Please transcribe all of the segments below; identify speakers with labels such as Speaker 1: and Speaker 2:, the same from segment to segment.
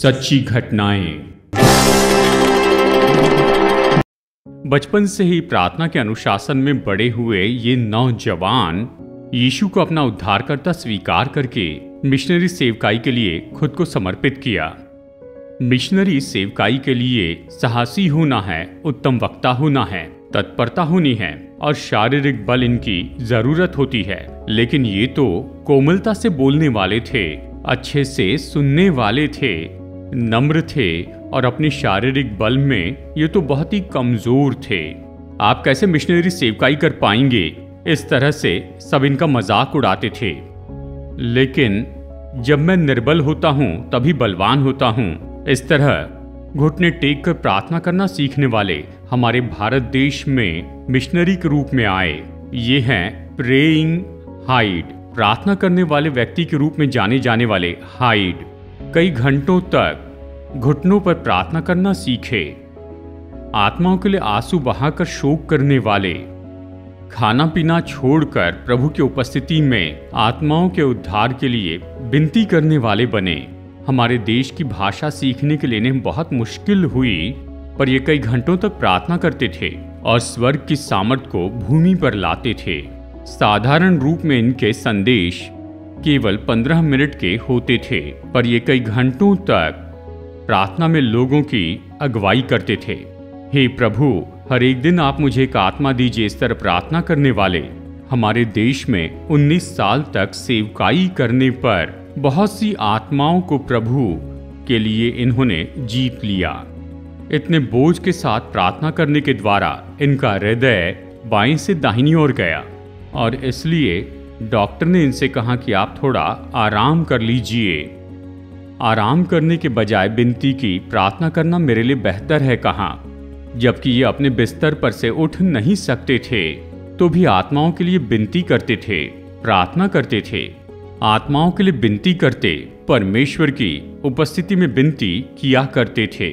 Speaker 1: सच्ची घटनाएं। बचपन से ही प्रार्थना के अनुशासन में बड़े हुए ये नौजवान यीशु को अपना उद्धारकर्ता स्वीकार करके मिशनरी सेवकाई के लिए खुद को समर्पित किया। मिशनरी सेवकाई के लिए साहसी होना है, उत्तम वक्ता होना है, तत्परता होनी है और शारीरिक बल इनकी जरूरत होती है। लेकिन ये तो कोमलता से बोलने वाले थे, अच्छे से सुनने वाले थे, नम्र थे और अपने शारीरिक बल में ये तो बहुत ही कमजोर थे। आप कैसे मिशनरी सेवकाई कर पाएंगे? इस तरह से सब इनका मजाक उड़ाते थे। लेकिन जब मैं निर्बल होता हूँ तभी बलवान होता हूँ, इस तरह घुटने टेक कर प्रार्थना करना सीखने वाले हमारे भारत देश में मिशनरी के रूप में आए। ये हैं प्रेइंग हाइड, प्रार्थना करने वाले व्यक्ति के रूप में जाने जाने वाले हाइड। कई घंटों तक घुटनों पर प्रार्थना करना सीखे। आत्माओं के लिए आंसू बहाकर शोक करने वाले, खाना पीना छोड़कर प्रभु की उपस्थिति में आत्माओं के उद्धार के लिए विनती करने वाले बने। हमारे देश की भाषा सीखने के लिए इन्हें बहुत मुश्किल हुई, पर ये कई घंटों तक प्रार्थना करते थे और स्वर्ग की सामर्थ को भूमि पर लाते थे। साधारण रूप में इनके संदेश केवल 15 मिनट के होते थे, पर ये कई घंटों तक प्रार्थना में लोगों की अगुवाई करते थे। हे प्रभु, हर एक दिन आप मुझे एक आत्मा दीजिए, इस तरह प्रार्थना करने वाले हमारे देश में 19 साल तक सेवकाई करने पर बहुत सी आत्माओं को प्रभु के लिए इन्होंने जीत लिया। इतने बोझ के साथ प्रार्थना करने के द्वारा इनका हृदय बाएं से दाहिनी ओर गया और इसलिए डॉक्टर ने इनसे कहा कि आप थोड़ा आराम कर लीजिए। आराम करने के बजाय विनती की, प्रार्थना करना मेरे लिए बेहतर है कहा। जबकि ये अपने बिस्तर पर से उठ नहीं सकते थे तो भी आत्माओं के लिए विनती करते थे, प्रार्थना करते थे। आत्माओं के लिए विनती करते, परमेश्वर की उपस्थिति में विनती किया करते थे।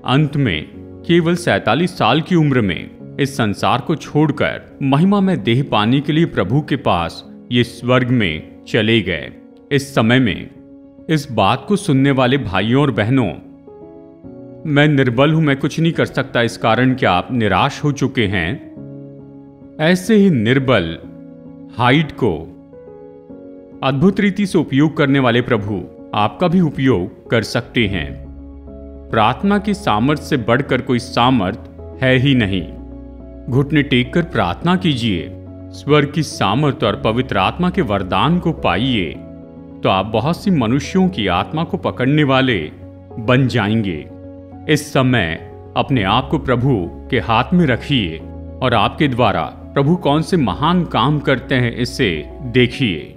Speaker 1: अंत में केवल 47 साल की उम्र में इस संसार को छोड़कर महिमा में देह पाने के लिए प्रभु के पास ये स्वर्ग में चले गए। इस समय में इस बात को सुनने वाले भाइयों और बहनों, मैं निर्बल हूं, मैं कुछ नहीं कर सकता, इस कारण क्या आप निराश हो चुके हैं? ऐसे ही निर्बल हाइड को अद्भुत रीति से उपयोग करने वाले प्रभु आपका भी उपयोग कर सकते हैं। प्रार्थना की सामर्थ्य से बढ़कर कोई सामर्थ्य है ही नहीं। घुटने टेक कर प्रार्थना कीजिए, स्वर्ग की सामर्थ्य और पवित्र आत्मा के वरदान को पाइए, तो आप बहुत सी मनुष्यों की आत्मा को पकड़ने वाले बन जाएंगे। इस समय अपने आप को प्रभु के हाथ में रखिए और आपके द्वारा प्रभु कौन से महान काम करते हैं इसे देखिए।